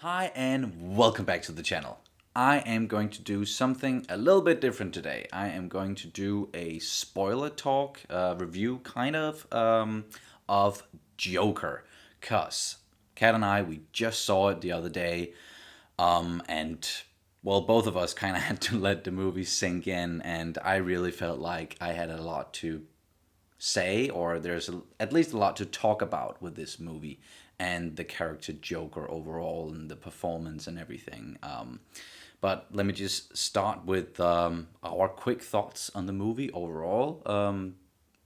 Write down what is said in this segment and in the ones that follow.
Hi and welcome back to the channel. I am going to do something a little bit different today. I am going to do a spoiler talk review of Joker. Cause Kat and I, we just saw it the other day, and well, both of us kind of had to let the movie sink in, and I really felt like I had a lot to say, or at least a lot to talk about with this movie and the character Joker overall and the performance and everything. But let me just start with our quick thoughts on the movie overall.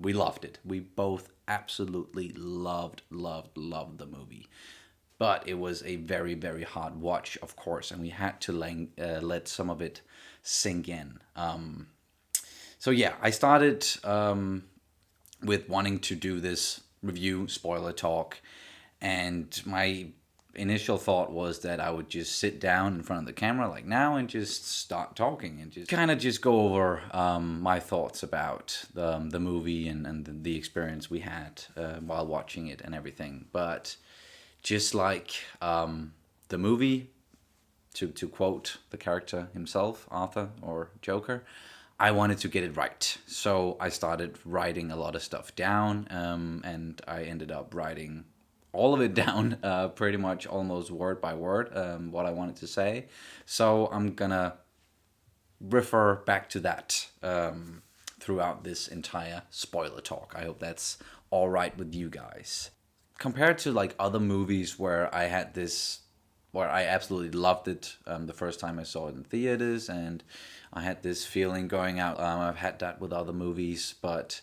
We loved it. We both absolutely loved the movie. But it was a very, very hard watch, of course, and we had to let some of it sink in. So yeah, I started with wanting to do this review spoiler talk, and my initial thought was that I would just sit down in front of the camera like now and just start talking and just go over my thoughts about the movie and the experience we had while watching it and everything. But just like the movie, to quote the character himself, Arthur or Joker, I wanted to get it right. So I started writing a lot of stuff down, and I ended up writing all of it down, pretty much almost word by word, what I wanted to say. So I'm gonna refer back to that throughout this entire spoiler talk. I hope that's all right with you guys. Compared to like other movies where I absolutely loved it the first time I saw it in theaters, and I had this feeling going out. I've had that with other movies, but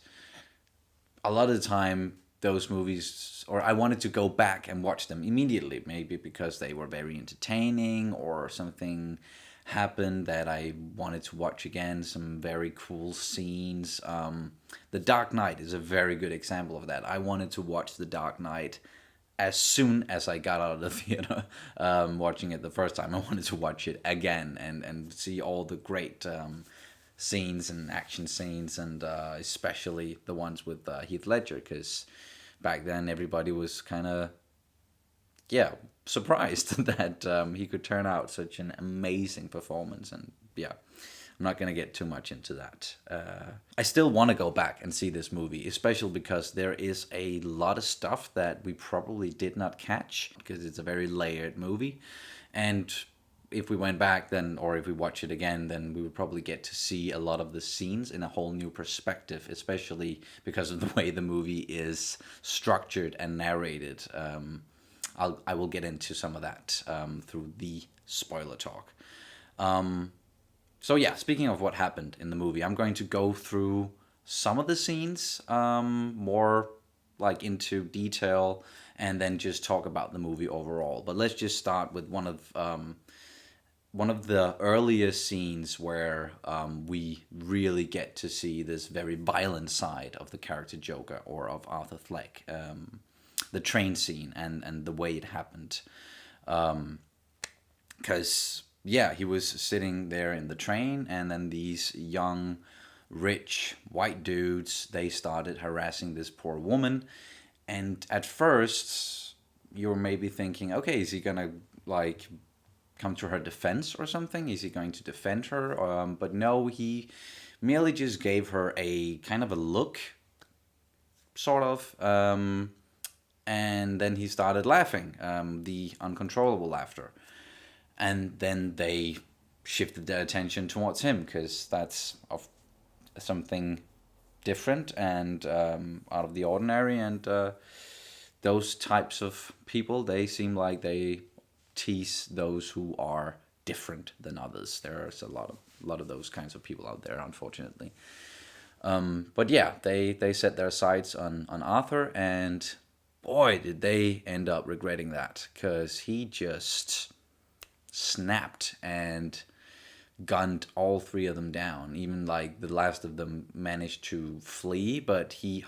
a lot of the time those movies, or I wanted to go back and watch them immediately, maybe because they were very entertaining or something happened that I wanted to watch again, some very cool scenes. The Dark Knight is a very good example of that. I wanted to watch The Dark Knight as soon as I got out of the theater, watching it the first time. I wanted to watch it again and see all the great scenes and action scenes, and especially the ones with Heath Ledger, because back then everybody was kind of, yeah, surprised that he could turn out such an amazing performance. And yeah, I'm not going to get too much into that. I still want to go back and see this movie, especially because there is a lot of stuff that we probably did not catch, because it's a very layered movie. And if we went back then, or if we watch it again, then we would probably get to see a lot of the scenes in a whole new perspective, especially because of the way the movie is structured and narrated. I will get into some of that through the spoiler talk. So yeah, speaking of what happened in the movie, I'm going to go through some of the scenes more like into detail, and then just talk about the movie overall. But let's just start with one of the earliest scenes where we really get to see this very violent side of the character Joker, or of Arthur Fleck. The train scene and the way it happened. Because yeah, he was sitting there in the train, and then these young, rich, white dudes, they started harassing this poor woman. And at first, you're maybe thinking, okay, is he gonna, like, come to her defense or something? Is he going to defend her? But no, he merely just gave her a kind of a look, sort of. And then he started laughing, the uncontrollable laughter. And then they shifted their attention towards him, because that's of something different and out of the ordinary. And those types of people, they seem like they tease those who are different than others. There's a lot of those kinds of people out there, unfortunately. But yeah, they set their sights on Arthur, and boy, did they end up regretting that, because he just snapped and gunned all three of them down. Even like the last of them managed to flee, but he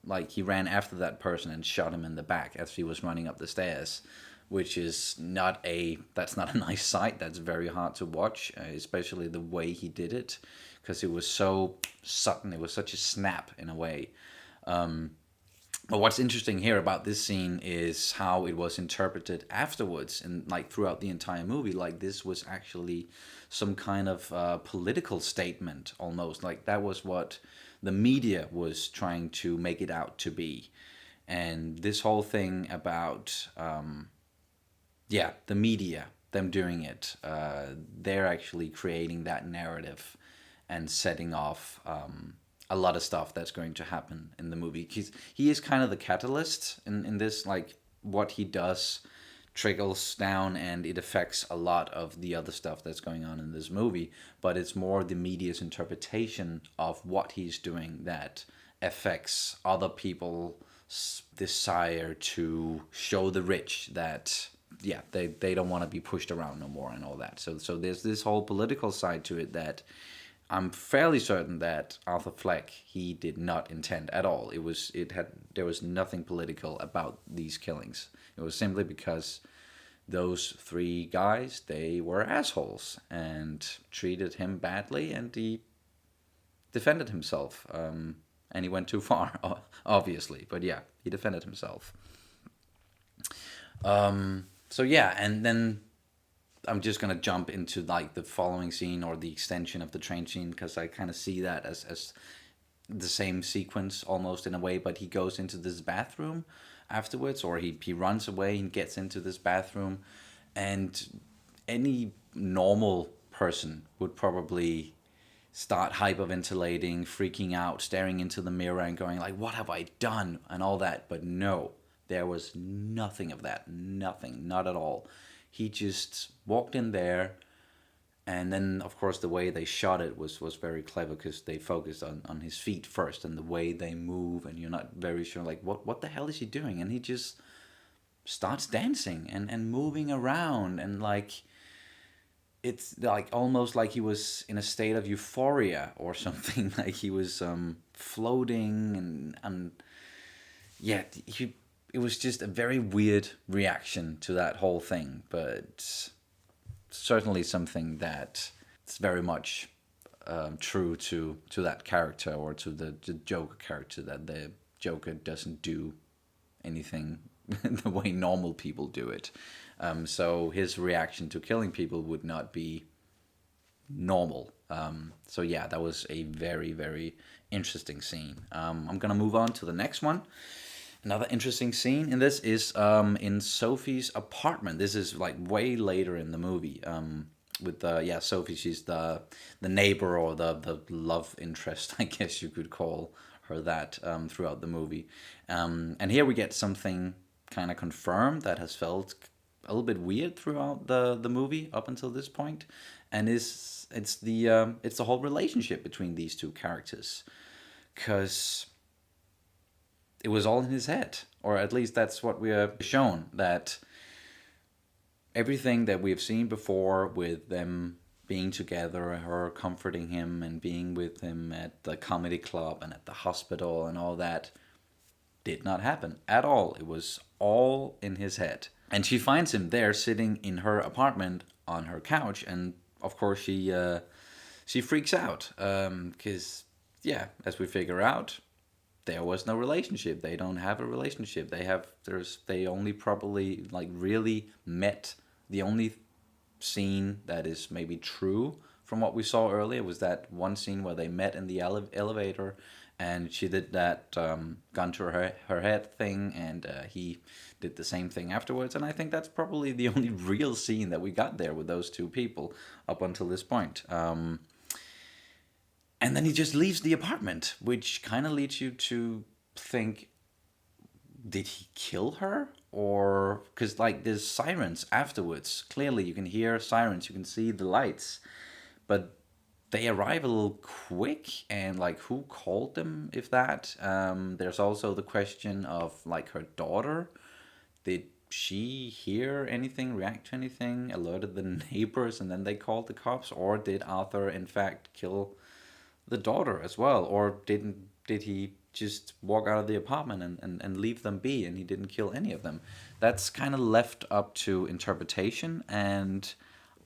ran after that person and shot him in the back as he was running up the stairs, which is that's not a nice sight. That's very hard to watch, especially the way he did it, because it was so sudden. It was such a snap in a way. But what's interesting here about this scene is how it was interpreted afterwards and like throughout the entire movie. Like this was actually some kind of political statement almost. Like that was what the media was trying to make it out to be. And this whole thing about yeah, the media, them doing it, they're actually creating that narrative and setting off a lot of stuff that's going to happen in the movie. He is kind of the catalyst in this, like what he does trickles down and it affects a lot of the other stuff that's going on in this movie, but it's more the media's interpretation of what he's doing that affects other people's desire to show the rich that yeah, they don't want to be pushed around no more and all that. So there's this whole political side to it that I'm fairly certain that Arthur Fleck he did not intend at all. There was nothing political about these killings. It was simply because those three guys they were assholes and treated him badly, and he defended himself. And he went too far, obviously. But yeah, he defended himself. So yeah, and then I'm just gonna jump into like the following scene or the extension of the train scene because I kind of see that as the same sequence almost in a way. But he goes into this bathroom afterwards, or he runs away and gets into this bathroom, and any normal person would probably start hyperventilating, freaking out, staring into the mirror and going like, what have I done? And all that. But no, there was nothing of that. Nothing. Not at all. He just walked in there. And then, of course, the way they shot it was very clever because they focused on his feet first and the way they move. And you're not very sure, like, what the hell is he doing? And he just starts dancing and moving around and like it's like almost like he was in a state of euphoria or something. Like he was floating and yeah, it was just a very weird reaction to that whole thing, but certainly something that it's very much true to that character or to the Joker character, that the Joker doesn't do anything the way normal people do it. So his reaction to killing people would not be normal. So yeah, that was a very, very interesting scene. I'm gonna move on to the next one. Another interesting scene in this is in Sophie's apartment. This is like way later in the movie. With yeah, Sophie, she's the neighbor or the love interest, I guess you could call her that throughout the movie. And here we get something kind of confirmed that has felt a little bit weird throughout the movie up until this point, and it's the whole relationship between these two characters, because it was all in his head, or at least that's what we are shown, that everything that we've seen before with them being together, her comforting him and being with him at the comedy club and at the hospital and all that, did not happen at all. It was all in his head. And she finds him there sitting in her apartment on her couch, and of course she freaks out because yeah, as we figure out, there was no relationship. They don't have a relationship. They only probably like really met. The only scene that is maybe true from what we saw earlier was that one scene where they met in the elevator, and she did that gun to her head thing, and he did the same thing afterwards. And I think that's probably the only real scene that we got there with those two people up until this point. And then he just leaves the apartment, which kind of leads you to think, did he kill her? Or, because like there's sirens afterwards. Clearly you can hear sirens, you can see the lights. But they arrive a little quick, and like who called them, if that? There's also the question of like her daughter. Did she hear anything, react to anything, alerted the neighbors, and then they called the cops? Or did Arthur in fact kill the daughter as well? Or did he just walk out of the apartment and leave them be, and he didn't kill any of them? That's kind of left up to interpretation, and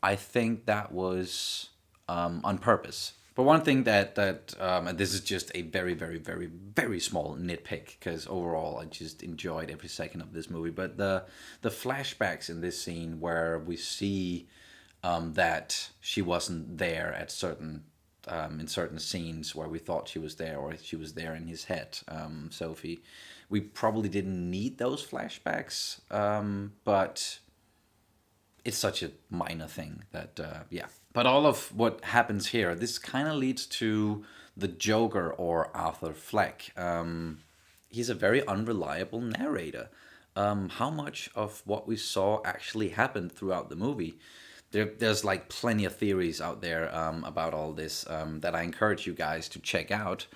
I think that was on purpose But one thing and this is just a very, very, very, very small nitpick, because overall I just enjoyed every second of this movie. But the flashbacks in this scene where we see that she wasn't there at certain in certain scenes where we thought she was there, or she was there in his head, Sophie. We probably didn't need those flashbacks, but it's such a minor thing that yeah. But all of what happens here, this kind of leads to the Joker, or Arthur Fleck. He's a very unreliable narrator. How much of what we saw actually happened throughout the movie? There's like plenty of theories out there about all this that I encourage you guys to check out.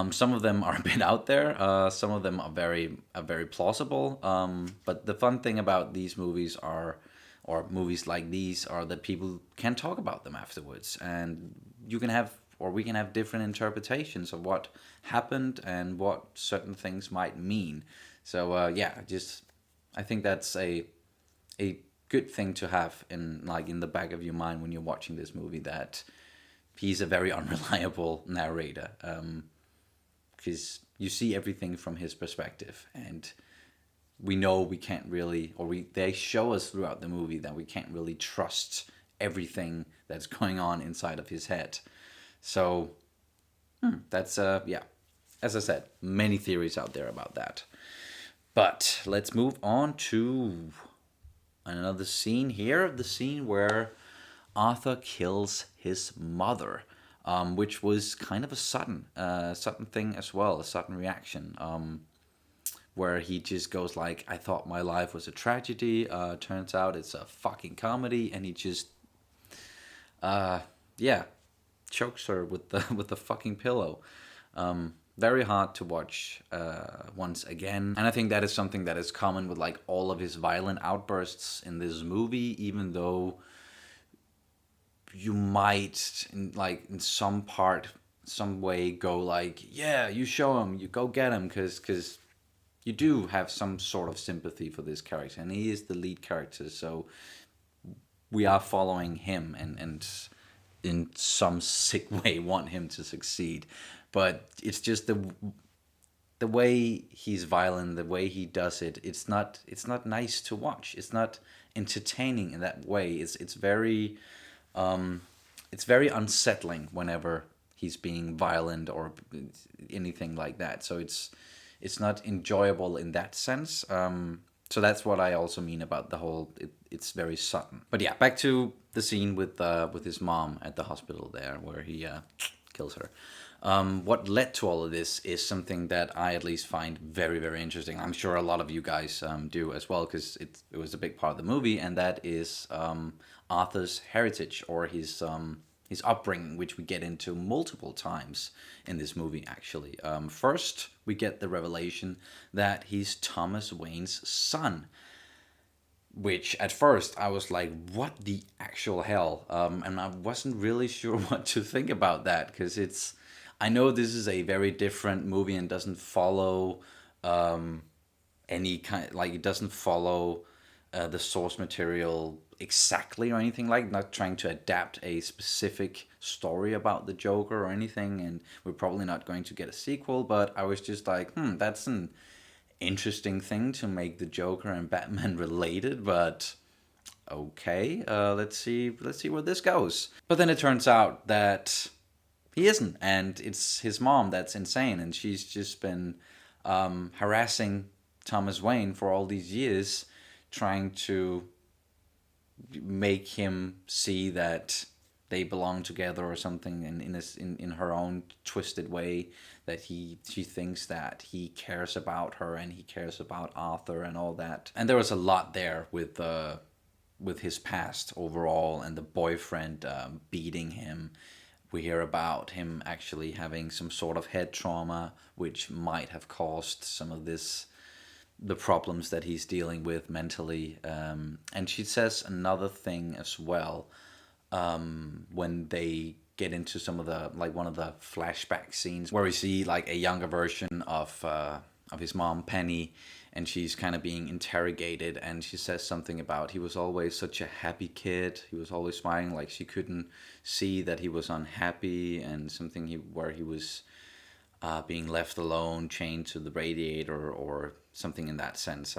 Some of them are a bit out there. Some of them are very plausible. But the fun thing about these movies are, or movies like these, are that people can talk about them afterwards, and you can have, or we can have, different interpretations of what happened and what certain things might mean. So yeah, just I think that's a good thing to have in, like, in the back of your mind when you're watching this movie, that he's a very unreliable narrator, because you see everything from his perspective, and we know we can't really, or they show us throughout the movie that we can't really trust everything that's going on inside of his head. So that's yeah, as I said, many theories out there about that. But let's move on to another scene here, the scene where Arthur kills his mother, which was kind of a sudden thing as well, a sudden reaction, where he just goes like, "I thought my life was a tragedy. Turns out it's a fucking comedy," and he just, yeah, chokes her with the with the fucking pillow. Very hard to watch once again, and I think that is something that is common with like all of his violent outbursts in this movie. Even though you might, in some way, go like, "Yeah, you show him, you go get him," because you do have some sort of sympathy for this character, and he is the lead character, so we are following him, and in some sick way want him to succeed. But it's just the way he's violent, the way he does it. It's not nice to watch. It's not entertaining in that way. It's very unsettling whenever he's being violent or anything like that. So it's not enjoyable in that sense. So that's what I also mean about the whole. It's very sudden. But yeah, back to the scene with his mom at the hospital there, where he kills her. What led to all of this is something that I at least find very, very interesting. I'm sure a lot of you guys do as well, because it was a big part of the movie, and that is Arthur's heritage, or his upbringing, which we get into multiple times in this movie, actually. First, we get the revelation that he's Thomas Wayne's son, which at first I was like, what the actual hell? And I wasn't really sure what to think about that, because I know this is a very different movie and doesn't follow any kind, like, it doesn't follow the source material exactly or anything, like, not trying to adapt a specific story about the Joker or anything, and we're probably not going to get a sequel. But I was just like, that's an interesting thing to make the Joker and Batman related, but okay, let's see where this goes. But then it turns out that he isn't, and it's his mom that's insane, and she's just been harassing Thomas Wayne for all these years, trying to make him see that they belong together or something, in her own twisted way, that she thinks that he cares about her and he cares about Arthur and all that. And there was a lot there with his past overall, and the boyfriend beating him. We hear about him actually having some sort of head trauma, which might have caused some of the problems that he's dealing with mentally. And she says another thing as well, when they get into some of the, like, one of the flashback scenes where we see like a younger version of his mom, Penny, and she's kind of being interrogated, and she says something about he was always such a happy kid. He was always smiling, like she couldn't see that he was unhappy, and something where he was being left alone, chained to the radiator, or something in that sense.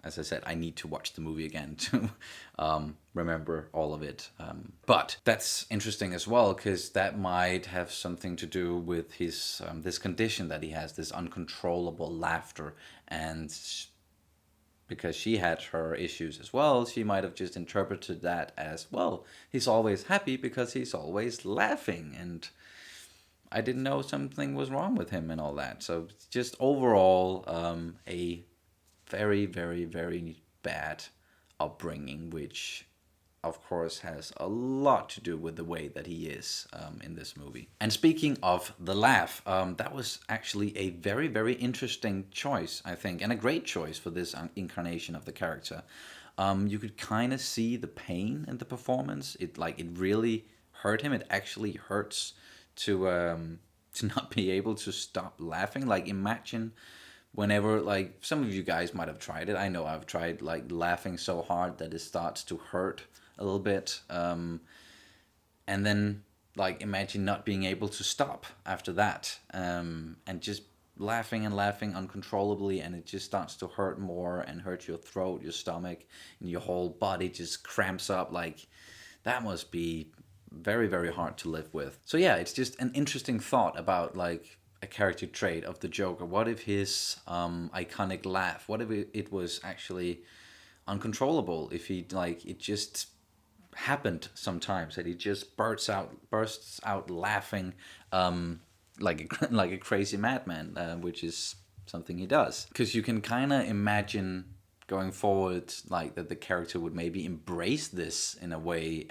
As I said, I need to watch the movie again to remember all of it. But that's interesting as well, because that might have something to do with his this condition that he has, this uncontrollable laughter. And because she had her issues as well, she might have just interpreted that as, well, he's always happy because he's always laughing. And I didn't know something was wrong with him and all that. So just overall, a very, very, very bad upbringing, which of course has a lot to do with the way that he is in this movie. And speaking of the laugh, that was actually a very, very interesting choice, I think, and a great choice for this incarnation of the character. You could kind of see the pain in the performance. It really hurt him. It actually hurts to not be able to stop laughing. Like, imagine whenever, like, some of you guys might have tried it. I know I've tried, like, laughing so hard that it starts to hurt a little bit, and then, like, imagine not being able to stop after that, and just laughing and laughing uncontrollably, and it just starts to hurt more and hurt your throat, your stomach, and your whole body just cramps up. Like, that must be very, very hard to live with. So yeah, it's just an interesting thought about, like, a character trait of the Joker. What if his iconic laugh, what if it was actually uncontrollable? If he, like, it just happened sometimes that he just bursts out laughing like a crazy madman, which is something he does. Because you can kind of imagine going forward, like, that the character would maybe embrace this in a way,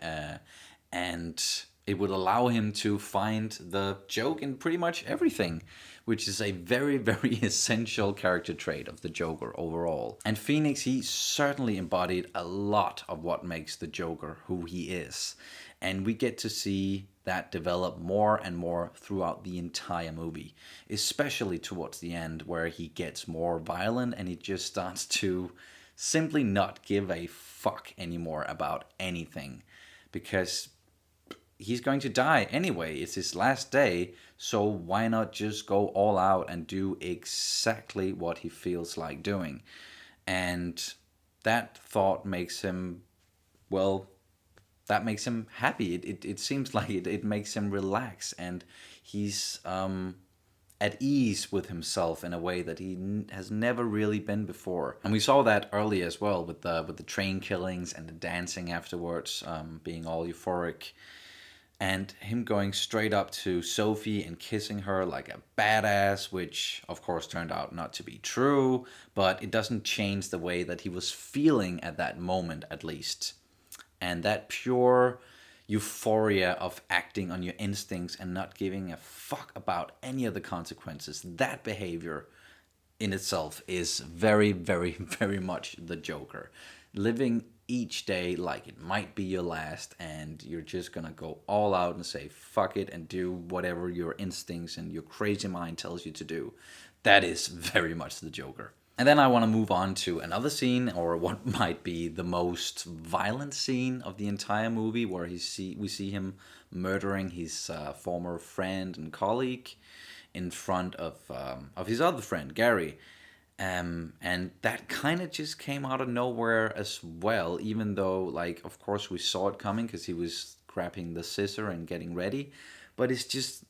and it would allow him to find the joke in pretty much everything, which is a very, very essential character trait of the Joker overall. And Phoenix, he certainly embodied a lot of what makes the Joker who he is. And we get to see that develop more and more throughout the entire movie, especially towards the end, where he gets more violent and he just starts to simply not give a fuck anymore about anything, because he's going to die anyway. It's his last day, so why not just go all out and do exactly what he feels like doing? And that thought makes him, well, that makes him happy. It seems like it makes him relax, and he's at ease with himself in a way that he has never really been before. And we saw that early as well with the train killings and the dancing afterwards, being all euphoric. And him going straight up to Sophie and kissing her like a badass, which of course turned out not to be true, but it doesn't change the way that he was feeling at that moment, at least. And that pure euphoria of acting on your instincts and not giving a fuck about any of the consequences, that behavior in itself is very, very, very much the Joker. Living each day like it might be your last, and you're just gonna go all out and say fuck it and do whatever your instincts and your crazy mind tells you to do. That is very much the Joker. And then I want to move on to another scene, or what might be the most violent scene of the entire movie, where we see him murdering his former friend and colleague in front of his other friend, Gary. And that kind of just came out of nowhere as well, even though, like, of course we saw it coming because he was grabbing the scissor and getting ready. But it's just,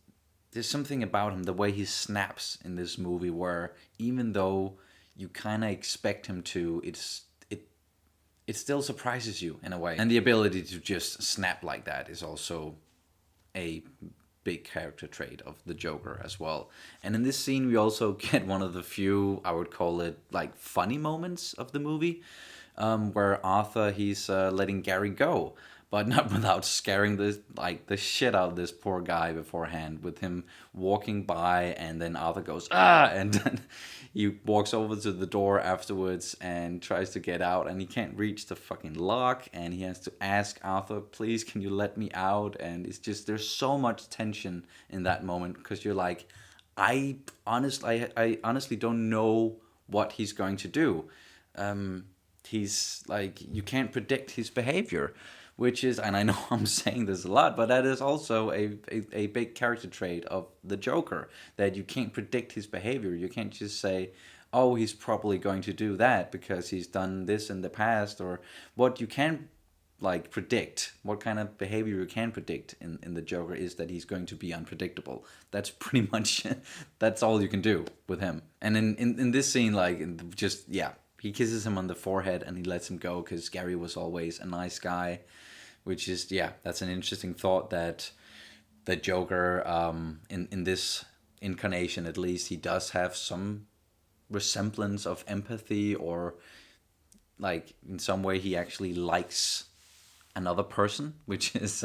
there's something about him, the way he snaps in this movie, where even though you kind of expect him to, it still surprises you in a way. And the ability to just snap like that is also a big character trait of the Joker as well. And in this scene, we also get one of the few, I would call it, like, funny moments of the movie, where Arthur, he's letting Gary go, but not without scaring the shit out of this poor guy beforehand, with him walking by, and then Arthur goes, ah, and then he walks over to the door afterwards and tries to get out, and he can't reach the fucking lock, and he has to ask Arthur, please, can you let me out? And it's just, there's so much tension in that moment, because you're like, I honestly don't know what he's going to do. Um, he's like, you can't predict his behavior, which is, and I know I'm saying this a lot, but that is also a big character trait of the Joker, that you can't predict his behavior. You can't just say, oh, he's probably going to do that because he's done this in the past. Or what you can like predict, what kind of behavior you can predict in the Joker is that he's going to be unpredictable. That's pretty much that's all you can do with him. And in this scene, like, just, yeah, he kisses him on the forehead and he lets him go because Gary was always a nice guy, which is, yeah, that's an interesting thought, that the Joker, in this incarnation at least, he does have some resemblance of empathy, or like in some way he actually likes another person, which is,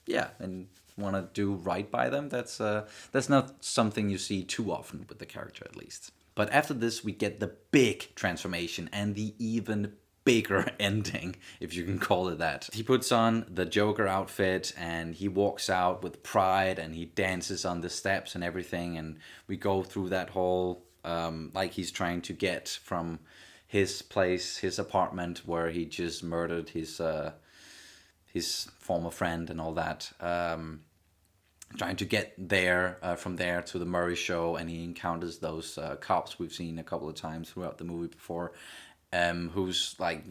yeah, and want to do right by them. That's not something you see too often with the character, at least. But after this, we get the big transformation and the even bigger ending, if you can call it that. He puts on the Joker outfit and he walks out with pride and he dances on the steps and everything. And we go through that whole, like, he's trying to get from his place, his apartment, where he just murdered his former friend and all that. Trying to get there, from there to the Murray show, and he encounters those cops we've seen a couple of times throughout the movie before, who's like,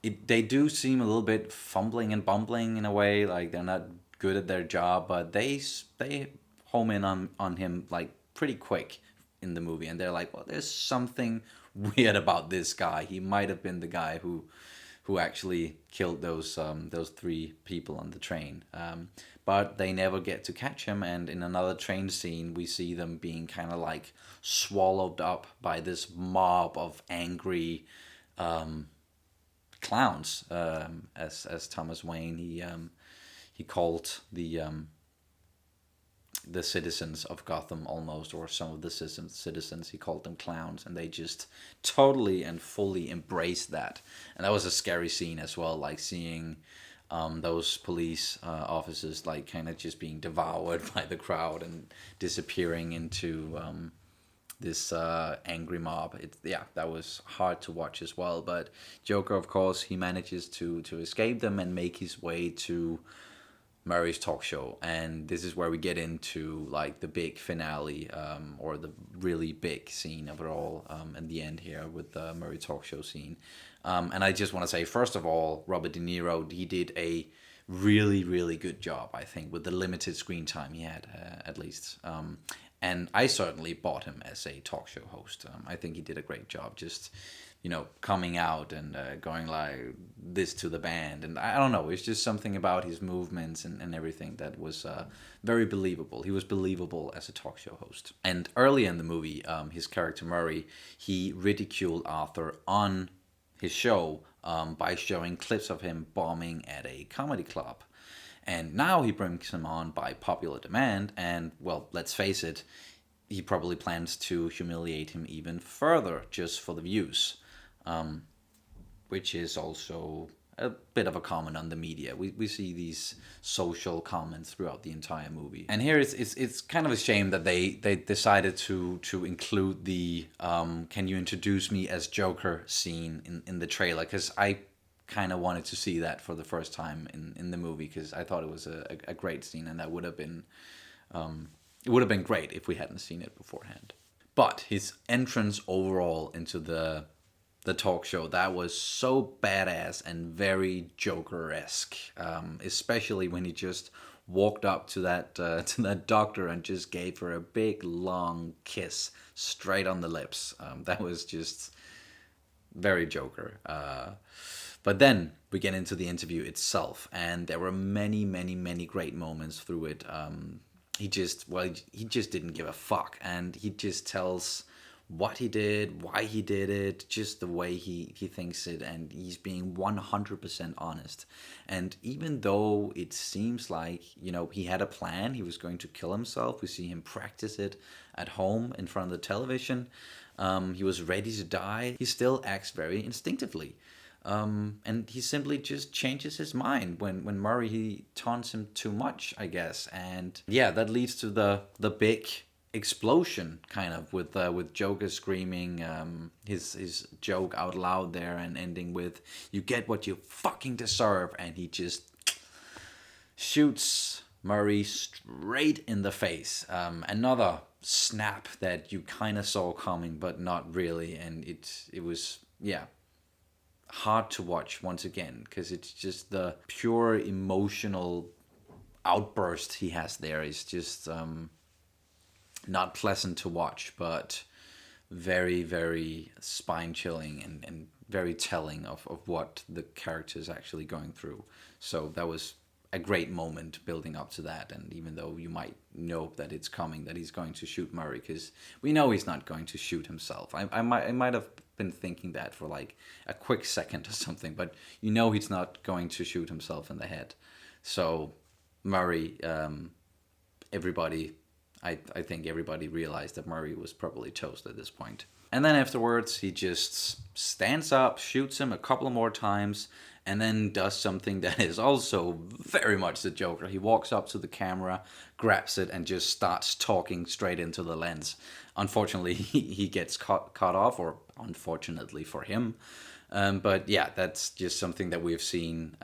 they do seem a little bit fumbling and bumbling in a way, like they're not good at their job, but they home in on him like pretty quick in the movie, and they're like, well, there's something weird about this guy. He might have been the guy who actually killed those three people on the train. But they never get to catch him, and in another train scene, we see them being kind of like swallowed up by this mob of angry clowns. As Thomas Wayne, he called the citizens of Gotham, almost, or some of the citizens, he called them clowns, and they just totally and fully embraced that. And that was a scary scene as well, like seeing those police officers like kind of just being devoured by the crowd and disappearing into this angry mob. Yeah, that was hard to watch as well. But Joker, of course, he manages to escape them and make his way to Murray's talk show, and this is where we get into like the big finale, or the really big scene of it all, in the end here with the Murray talk show scene. And I just want to say, first of all, Robert De Niro, he did a really, really good job, I think, with the limited screen time he had, at least. And I certainly bought him as a talk show host. I think he did a great job, just, coming out and going like this to the band. And I don't know, it's just something about his movements and everything that was very believable. He was believable as a talk show host. And early in the movie, his character Murray, he ridiculed Arthur on his show by showing clips of him bombing at a comedy club. And now he brings him on by popular demand, and, well, let's face it, he probably plans to humiliate him even further just for the views, which is also a bit of a comment on the media. We see these social comments throughout the entire movie. And here it's kind of a shame that they decided to include the can you introduce me as Joker scene in the trailer, because I kind of wanted to see that for the first time in the movie, because I thought it was a great scene, and that would have been it would have been great if we hadn't seen it beforehand. But his entrance overall into the talk show, that was so badass and very Joker-esque, especially when he just walked up to that doctor and just gave her a big long kiss straight on the lips. That was just very Joker. But then we get into the interview itself, and there were many, many, many great moments through it. He just didn't give a fuck, and he just tells what he did, why he did it, just the way he thinks it, and he's being 100% honest. And even though it seems like, he had a plan, he was going to kill himself, we see him practice it at home in front of the television, he was ready to die, he still acts very instinctively. And he simply just changes his mind when Murray, he taunts him too much, I guess. And yeah, that leads to the big explosion kind of with Joker screaming his joke out loud there and ending with "You get what you fucking deserve," and he just shoots Murray straight in the face. Another snap that you kind of saw coming, but not really, and it was, yeah, hard to watch once again because it's just the pure emotional outburst he has there is just not pleasant to watch, but very, very spine chilling and very telling of what the character is actually going through. So that was a great moment building up to that. And even though you might know that it's coming, that he's going to shoot Murray, because we know he's not going to shoot himself. I might have been thinking that for like a quick second or something, but you know he's not going to shoot himself in the head. So Murray, everybody, I think everybody realized that Murray was probably toast at this point. And then afterwards, he just stands up, shoots him a couple more times, and then does something that is also very much the Joker. He walks up to the camera, grabs it, and just starts talking straight into the lens. Unfortunately, he gets cut off, or unfortunately for him. But yeah, that's just something that we've seen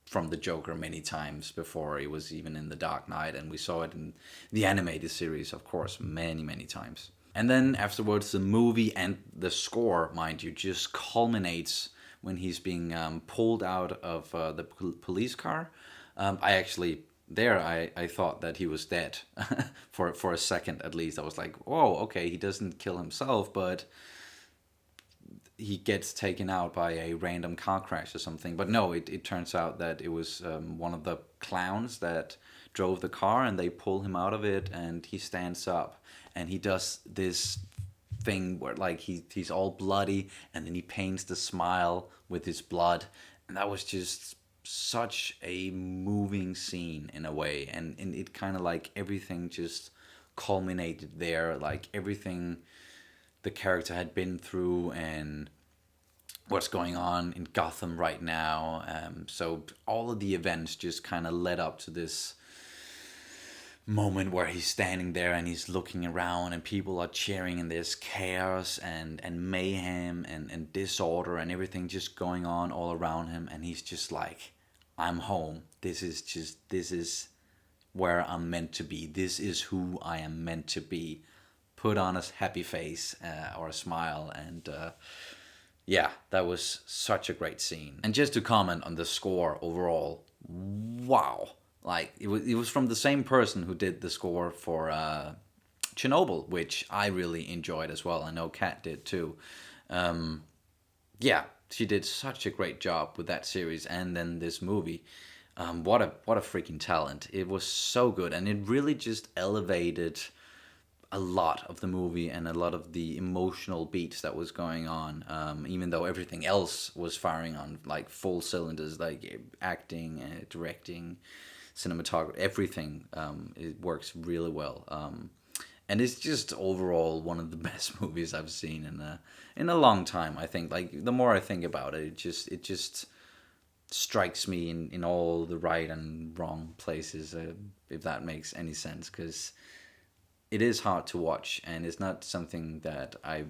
from the Joker many times before. It was even in The Dark Knight, and we saw it in the animated series, of course, many, many times. And then afterwards, the movie and the score, mind you, just culminates when he's being pulled out of the police car. I actually, there, I thought that he was dead for a second at least. I was like, oh, okay, he doesn't kill himself, but he gets taken out by a random car crash or something. But no, it turns out that it was one of the clowns that drove the car, and they pull him out of it, and he stands up, and he does this thing where like he's all bloody, and then he paints the smile with his blood, and that was just such a moving scene in a way, and it kind of like everything just culminated there, like everything the character had been through and what's going on in Gotham right now. So all of the events just kind of led up to this moment where he's standing there and he's looking around and people are cheering and there's chaos and mayhem and disorder and everything just going on all around him, and he's just like, I'm home. This is where I'm meant to be. This is who I am meant to be. Put on a happy face or a smile, and yeah, that was such a great scene. And just to comment on the score overall, wow. Like, it was from the same person who did the score for Chernobyl, which I really enjoyed as well. I know Kat did too. Yeah, she did such a great job with that series and then this movie. What a freaking talent. It was so good, and it really just elevated a lot of the movie and a lot of the emotional beats that was going on, even though everything else was firing on like full cylinders, like acting, directing, cinematography, everything. It works really well, and it's just overall one of the best movies I've seen in a long time. I think, like, the more I think about it, it just strikes me in all the right and wrong places, if that makes any sense, because it is hard to watch, and it's not something that I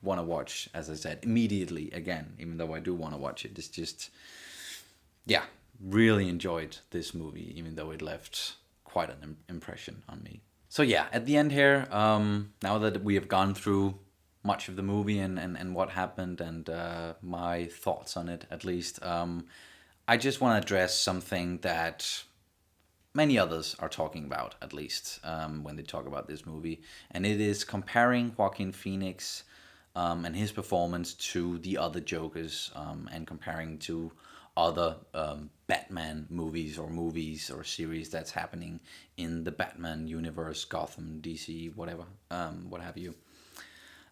want to watch, as I said, immediately again, even though I do want to watch it. It's just, yeah, really enjoyed this movie, even though it left quite an impression on me. So yeah, at the end here, now that we have gone through much of the movie and what happened and my thoughts on it, at least, I just want to address something that many others are talking about, at least, when they talk about this movie, and it is comparing Joaquin Phoenix and his performance to the other Jokers, and comparing to other Batman movies or series that's happening in the Batman universe, Gotham, DC, whatever, what have you.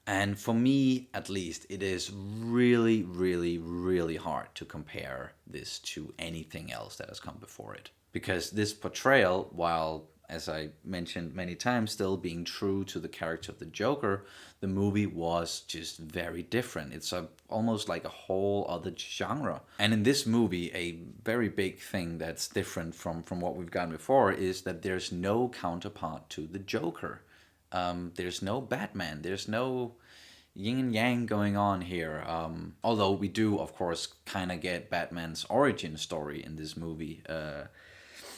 And for me, at least, it is really, really, really hard to compare this to anything else that has come before it. Because this portrayal, while, as I mentioned many times, still being true to the character of the Joker, the movie was just very different. It's almost like a whole other genre. And in this movie, a very big thing that's different from what we've gotten before is that there's no counterpart to the Joker. there's no Batman. There's no yin and yang going on here. Although we do, of course, kind of get Batman's origin story in this movie,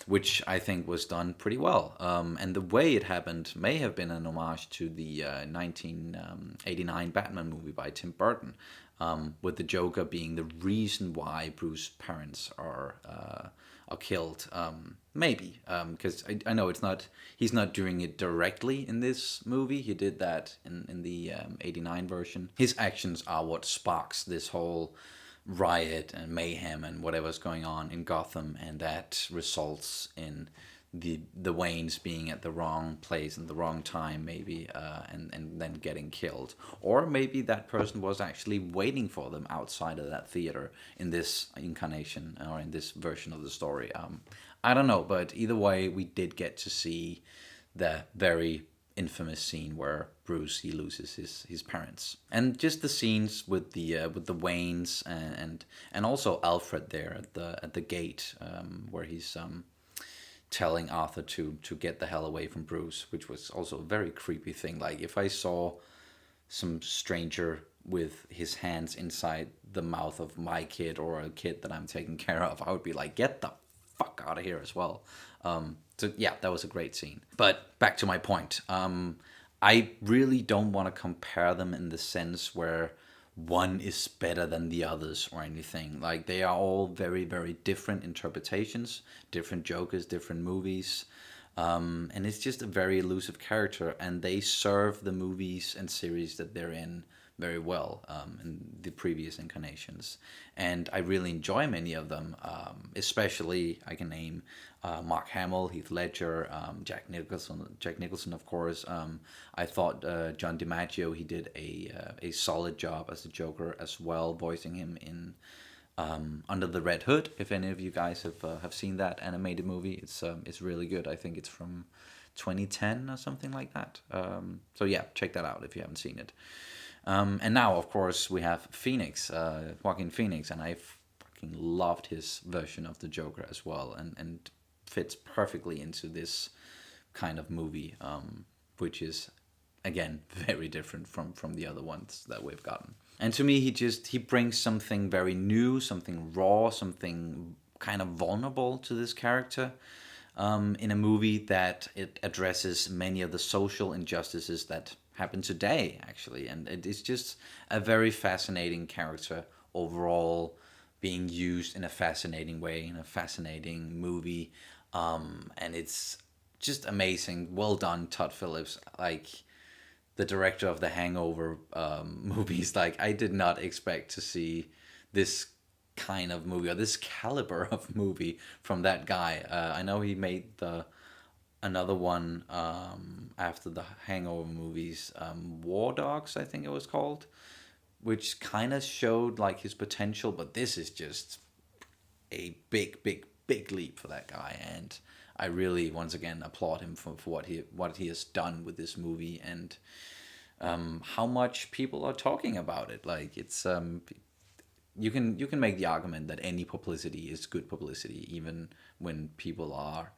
which I think was done pretty well. And the way it happened may have been an homage to the 1989 Batman movie by Tim Burton, with the Joker being the reason why Bruce's parents are killed. Maybe because I know he's not doing it directly in this movie. He did that in the '89 version. His actions are what sparks this whole riot and mayhem and whatever's going on in Gotham, and that results in the Waynes being at the wrong place in the wrong time, maybe, and then getting killed. Or maybe that person was actually waiting for them outside of that theater in this incarnation or in this version of the story. I don't know, but either way, we did get to see the very infamous scene where Bruce he loses his parents, and just the scenes with the Waynes and also Alfred there at the gate, where he's telling Arthur to get the hell away from Bruce, which was also a very creepy thing. Like, if I saw some stranger with his hands inside the mouth of my kid or a kid that I'm taking care of, I would be like, get the fuck out of here as well. So yeah, that was a great scene. But back to my point. I really don't want to compare them in the sense where one is better than the others or anything. Like, they are all very, very different interpretations, different Jokers, different movies. And it's just a very elusive character, and they serve the movies and series that they're in very well, in the previous incarnations. And I really enjoy many of them, especially I can name Mark Hamill, Heath Ledger, Jack Nicholson, of course. I thought John DiMaggio, he did a solid job as the Joker as well, voicing him in Under the Red Hood. If any of you guys have seen that animated movie, it's really good. I think it's from 2010 or something like that. So yeah, check that out if you haven't seen it. And now, of course, we have Phoenix, Joaquin Phoenix, and I fucking loved his version of the Joker as well, and fits perfectly into this kind of movie, which is, again, very different from the other ones that we've gotten. And to me, he brings something very new, something raw, something kind of vulnerable to this character, in a movie that it addresses many of the social injustices that happen today, actually. And it is just a very fascinating character overall, being used in a fascinating way, in a fascinating movie. And it's just amazing. Well done, Todd Phillips. Like, the director of the Hangover movies. Like, I did not expect to see this kind of movie or this caliber of movie from that guy. I know he made another one after the Hangover movies, War Dogs, I think it was called, which kind of showed like his potential. But this is just a big, big, big leap for that guy, and I really, once again, applaud him for what he has done with this movie, and how much people are talking about it. Like, it's you can make the argument that any publicity is good publicity, even when people are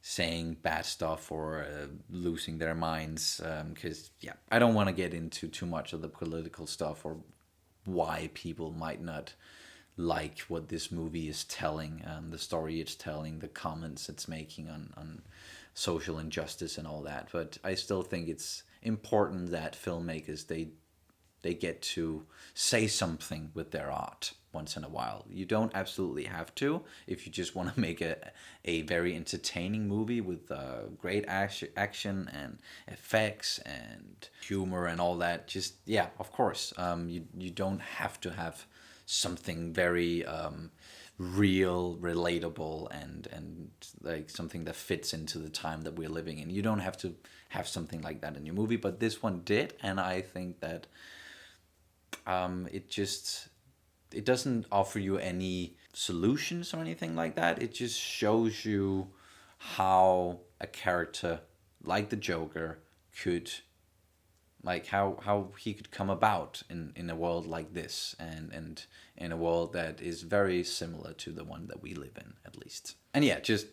saying bad stuff or losing their minds. Because yeah, I don't want to get into too much of the political stuff or why people might not like what this movie is telling, the story it's telling, the comments it's making on social injustice and all that. But I still think it's important that filmmakers they get to say something with their art once in a while. You don't absolutely have to if you just want to make a very entertaining movie with great action and effects and humor and all that. Just, yeah, of course. You don't have to have something very real, relatable, and like something that fits into the time that we're living in. You don't have to have something like that in your movie, but this one did, and I think that it doesn't offer you any solutions or anything like that. It just shows you how a character like the Joker could, like, how he could come about in a world like this, and in a world that is very similar to the one that we live in, at least. And yeah, just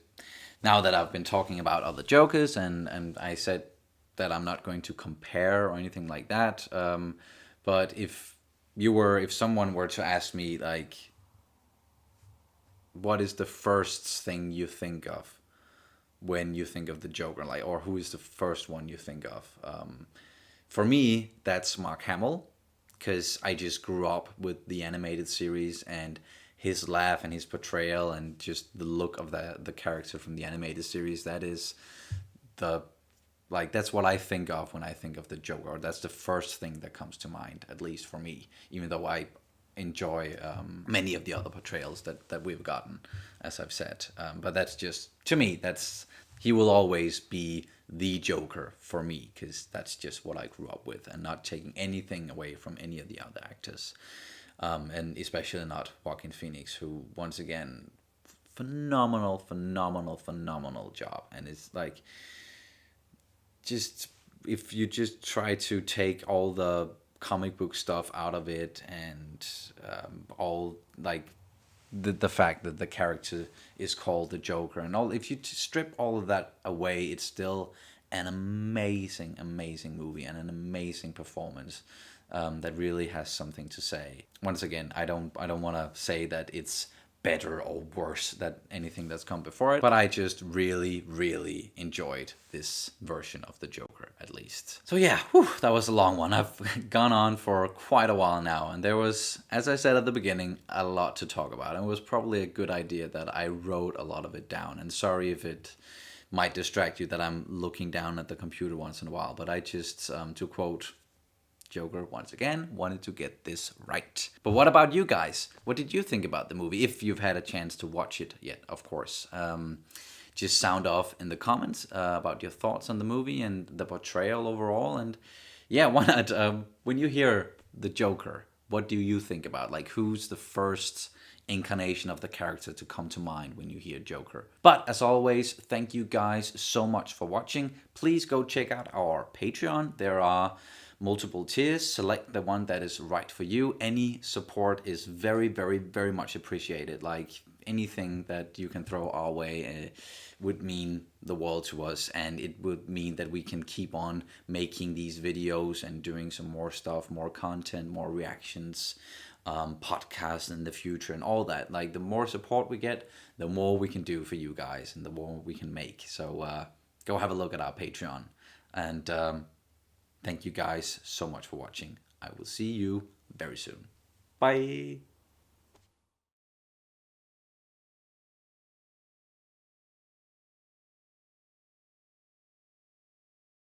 now that I've been talking about other Jokers, and I said that I'm not going to compare or anything like that. But if someone were to ask me like, what is the first thing you think of when you think of the Joker, like, or who is the first one you think of? For me, that's Mark Hamill, because I just grew up with the animated series and his laugh and his portrayal and just the look of the character from the animated series. That is the like that's what I think of when I think of the Joker. Or that's the first thing that comes to mind, at least for me. Even though I enjoy many of the other portrayals that we've gotten, as I've said. But that's just, to me, that's he will always be the Joker for me, because that's just what I grew up with, and not taking anything away from any of the other actors, and especially not Joaquin Phoenix, who once again, phenomenal, phenomenal, phenomenal job, and it's like just if you just try to take all the comic book stuff out of it and all like the fact that the character is called the Joker and all, if you strip all of that away, it's still an amazing, amazing movie and an amazing performance that really has something to say. Once again, I don't want to say that it's better or worse than anything that's come before it, but I just really, really enjoyed this version of the Joker, at least. So yeah, that was a long one. I've gone on for quite a while now, and there was, as I said at the beginning, a lot to talk about, and it was probably a good idea that I wrote a lot of it down. And sorry if it might distract you that I'm looking down at the computer once in a while, but I just, to quote Joker once again, wanted to get this right. But what about you guys? What did you think about the movie? If you've had a chance to watch it yet, of course. Just sound off in the comments about your thoughts on the movie and the portrayal overall. And yeah, why not? When you hear the Joker, what do you think about? Like, who's the first incarnation of the character to come to mind when you hear Joker? But as always, thank you guys so much for watching. Please go check out our Patreon. There are multiple tiers. Select the one that is right for you. Any support is very, very, very much appreciated. Like, anything that you can throw our way would mean the world to us, and it would mean that we can keep on making these videos and doing some more stuff, more content, more reactions, podcasts in the future and all that. Like, the more support we get, the more we can do for you guys and the more we can make. So go have a look at our Patreon. And thank you guys so much for watching. I will see you very soon. Bye.